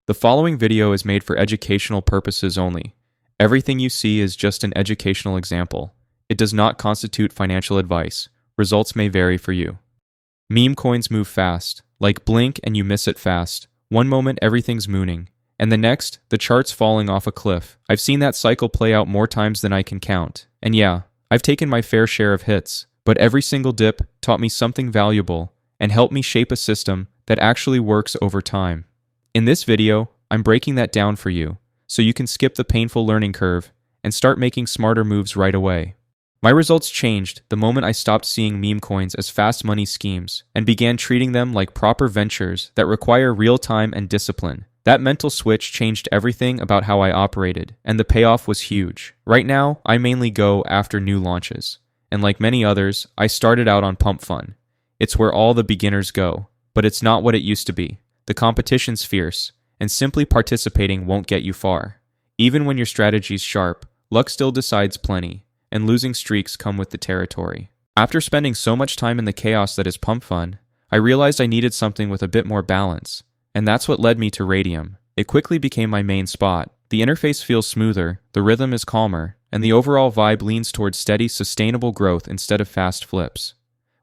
The following video is made for educational purposes only. Everything you see is just an educational example. It does not constitute financial advice. Results may vary for you. Meme coins move fast. Like blink and you miss it fast. One moment everything's mooning, and the next, the chart's falling off a cliff. I've seen that cycle play out more times than I can count. And yeah, I've taken my fair share of hits, but every single dip taught me something valuable and helped me shape a system that actually works over time. In this video, I'm breaking that down for you, so you can skip the painful learning curve and start making smarter moves right away. My results changed the moment I stopped seeing meme coins as fast money schemes and began treating them like proper ventures that require real time and discipline. That mental switch changed everything about how I operated, and the payoff was huge. Right now, I mainly go after new launches, and like many others, I started out on Pump Fun. It's where all the beginners go, but it's not what it used to be. The competition's fierce, and simply participating won't get you far. Even when your strategy's sharp, luck still decides plenty, and losing streaks come with the territory. After spending so much time in the chaos that is Pump Fun, I realized I needed something with a bit more balance, and that's what led me to Radium. It quickly became my main spot. The interface feels smoother, the rhythm is calmer, and the overall vibe leans towards steady, sustainable growth instead of fast flips.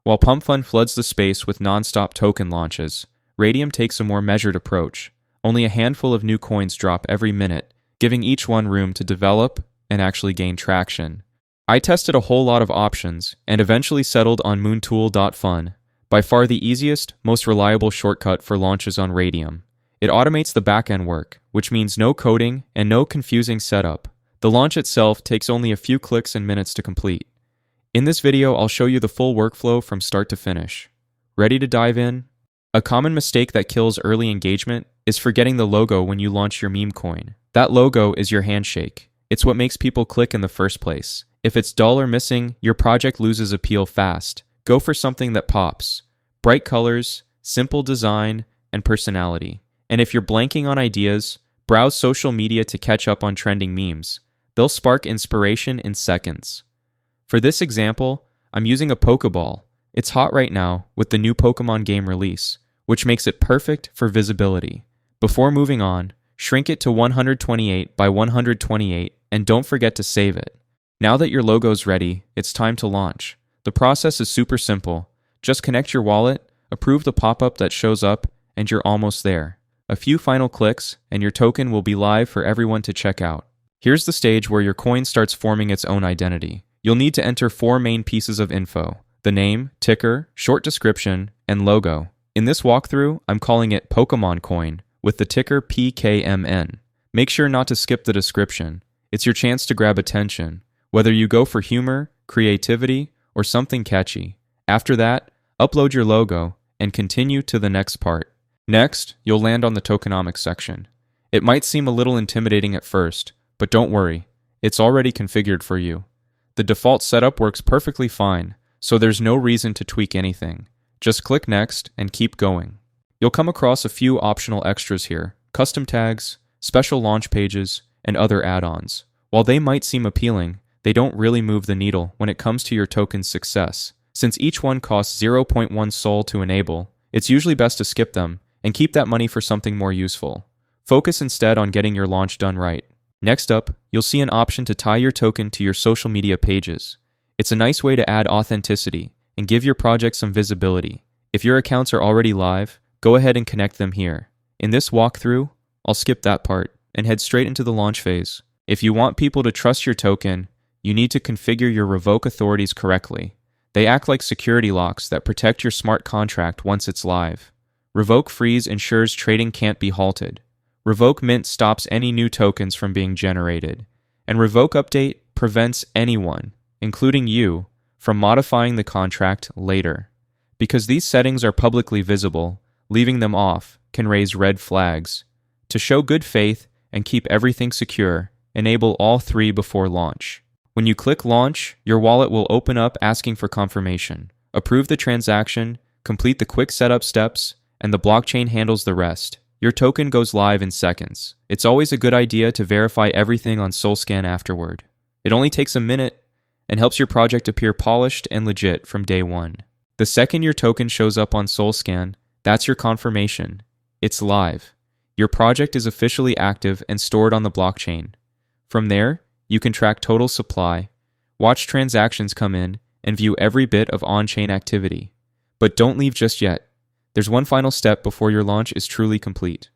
While Pump Fun floods the space with non-stop token launches, Radium takes a more measured approach. Only a handful of new coins drop every minute, giving each one room to develop and actually gain traction. I tested a whole lot of options and eventually settled on moontool.fun, by far the easiest, most reliable shortcut for launches on Radium. It automates the backend work, which means no coding and no confusing setup. The launch itself takes only a few clicks and minutes to complete. In this video, I'll show you the full workflow from start to finish. Ready to dive in? A common mistake that kills early engagement is forgetting the logo when you launch your meme coin. That logo is your handshake. It's what makes people click in the first place. If it's dull or missing, your project loses appeal fast. Go for something that pops. Bright colors, simple design, and personality. And if you're blanking on ideas, browse social media to catch up on trending memes. They'll spark inspiration in seconds. For this example, I'm using a Pokeball. It's hot right now with the new Pokemon game release, which makes it perfect for visibility. Before moving on, shrink it to 128 by 128 and don't forget to save it. Now that your logo's ready, it's time to launch. The process is super simple. Just connect your wallet, approve the pop-up that shows up, and you're almost there. A few final clicks, and your token will be live for everyone to check out. Here's the stage where your coin starts forming its own identity. You'll need to enter 4 main pieces of info: the name, ticker, short description, and logo. In this walkthrough, I'm calling it Pokemon Coin, with the ticker PKMN. Make sure not to skip the description. It's your chance to grab attention, whether you go for humor, creativity, or something catchy. After that, upload your logo and continue to the next part. Next, you'll land on the tokenomics section. It might seem a little intimidating at first, but don't worry, it's already configured for you. The default setup works perfectly fine, so there's no reason to tweak anything. Just click Next and keep going. You'll come across a few optional extras here: custom tags, special launch pages, and other add-ons. While they might seem appealing, they don't really move the needle when it comes to your token's success. Since each one costs 0.1 Sol to enable, it's usually best to skip them and keep that money for something more useful. Focus instead on getting your launch done right. Next up, you'll see an option to tie your token to your social media pages. It's a nice way to add authenticity and give your project some visibility. If your accounts are already live, go ahead and connect them here. In this walkthrough, I'll skip that part and head straight into the launch phase. If you want people to trust your token, you need to configure your revoke authorities correctly. They act like security locks that protect your smart contract once it's live. Revoke freeze ensures trading can't be halted. Revoke mint stops any new tokens from being generated. And revoke update prevents anyone, including you, from modifying the contract later. Because these settings are publicly visible, leaving them off can raise red flags. To show good faith and keep everything secure, enable all 3 before launch. When you click Launch, your wallet will open up asking for confirmation. Approve the transaction, complete the quick setup steps, and the blockchain handles the rest. Your token goes live in seconds. It's always a good idea to verify everything on SolScan afterward. It only takes a minute and helps your project appear polished and legit from day one. The second your token shows up on SolScan, that's your confirmation. It's live. Your project is officially active and stored on the blockchain. From there, you can track total supply, watch transactions come in, and view every bit of on-chain activity. But don't leave just yet. There's one final step before your launch is truly complete.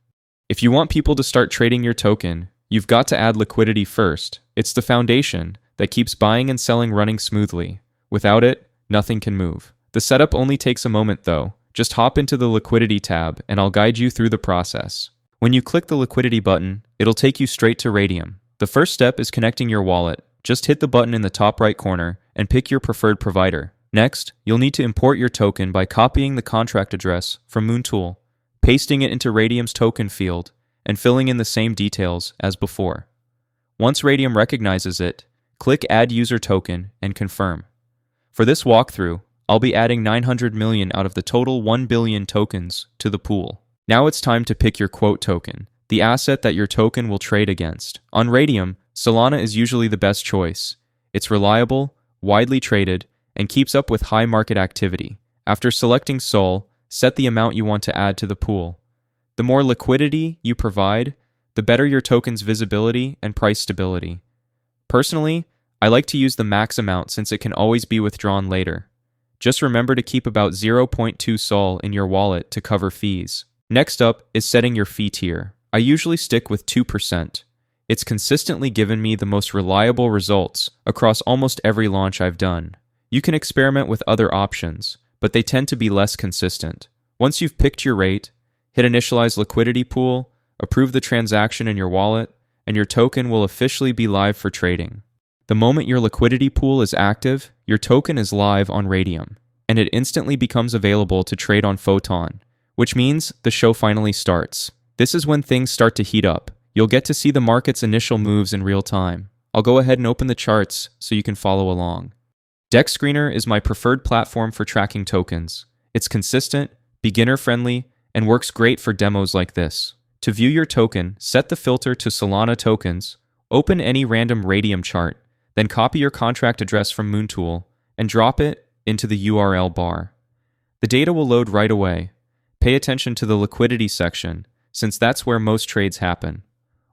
If you want people to start trading your token, you've got to add liquidity first. It's the foundation that keeps buying and selling running smoothly. Without it, nothing can move. The setup only takes a moment though. Just hop into the liquidity tab and I'll guide you through the process. When you click the liquidity button, it'll take you straight to Raydium. The first step is connecting your wallet. Just hit the button in the top right corner and pick your preferred provider. Next, you'll need to import your token by copying the contract address from Moontool, pasting it into Raydium's token field, and filling in the same details as before. Once Raydium recognizes it, click Add User Token and confirm. For this walkthrough, I'll be adding 900 million out of the total 1 billion tokens to the pool. Now it's time to pick your quote token, the asset that your token will trade against. On Raydium, Solana is usually the best choice. It's reliable, widely traded, and keeps up with high market activity. After selecting Sol, set the amount you want to add to the pool. The more liquidity you provide, the better your token's visibility and price stability. Personally, I like to use the max amount since it can always be withdrawn later. Just remember to keep about 0.2 Sol in your wallet to cover fees. Next up is setting your fee tier. I usually stick with 2%. It's consistently given me the most reliable results across almost every launch I've done. You can experiment with other options, but they tend to be less consistent. Once you've picked your rate, hit Initialize Liquidity Pool, approve the transaction in your wallet, and your token will officially be live for trading. The moment your liquidity pool is active, your token is live on Raydium, and it instantly becomes available to trade on Photon, which means the show finally starts. This is when things start to heat up. You'll get to see the market's initial moves in real time. I'll go ahead and open the charts so you can follow along. DEX Screener is my preferred platform for tracking tokens. It's consistent, beginner-friendly, and works great for demos like this. To view your token, set the filter to Solana tokens, open any random Raydium chart, then copy your contract address from Moontool and drop it into the URL bar. The data will load right away. Pay attention to the liquidity section, since that's where most trades happen.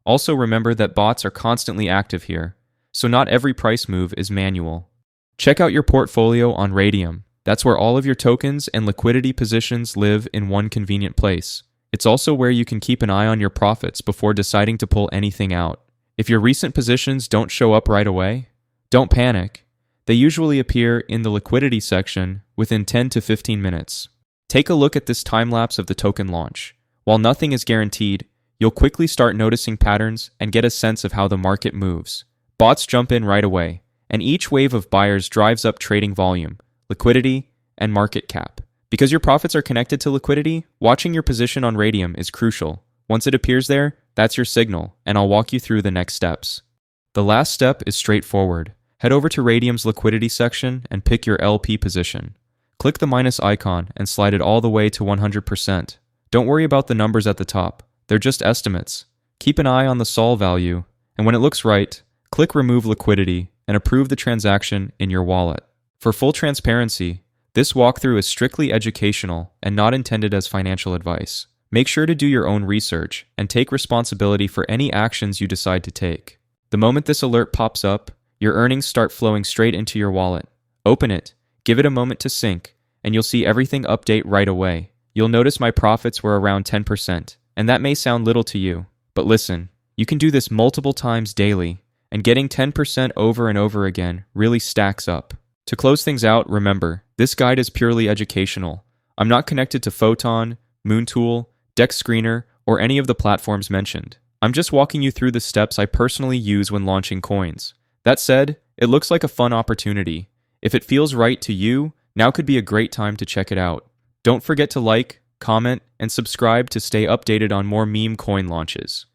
Also remember that bots are constantly active here, so not every price move is manual. Check out your portfolio on Raydium. That's where all of your tokens and liquidity positions live in one convenient place. It's also where you can keep an eye on your profits before deciding to pull anything out. If your recent positions don't show up right away, don't panic. They usually appear in the liquidity section within 10 to 15 minutes. Take a look at this time lapse of the token launch. While nothing is guaranteed, you'll quickly start noticing patterns and get a sense of how the market moves. Bots jump in right away, and each wave of buyers drives up trading volume, liquidity, and market cap. Because your profits are connected to liquidity, watching your position on Raydium is crucial. Once it appears there, that's your signal, and I'll walk you through the next steps. The last step is straightforward. Head over to Raydium's liquidity section and pick your LP position. Click the minus icon and slide it all the way to 100%. Don't worry about the numbers at the top. They're just estimates. Keep an eye on the Sol value, and when it looks right, click Remove Liquidity and approve the transaction in your wallet. For full transparency, this walkthrough is strictly educational and not intended as financial advice. Make sure to do your own research and take responsibility for any actions you decide to take. The moment this alert pops up, your earnings start flowing straight into your wallet. Open it, give it a moment to sync, and you'll see everything update right away. You'll notice my profits were around 10%, and that may sound little to you, but listen, you can do this multiple times daily, and getting 10% over and over again really stacks up. To close things out, remember, this guide is purely educational. I'm not connected to Photon, Moontool, DEX Screener, or any of the platforms mentioned. I'm just walking you through the steps I personally use when launching coins. That said, it looks like a fun opportunity. If it feels right to you, now could be a great time to check it out. Don't forget to like, comment, and subscribe to stay updated on more Memecoin launches.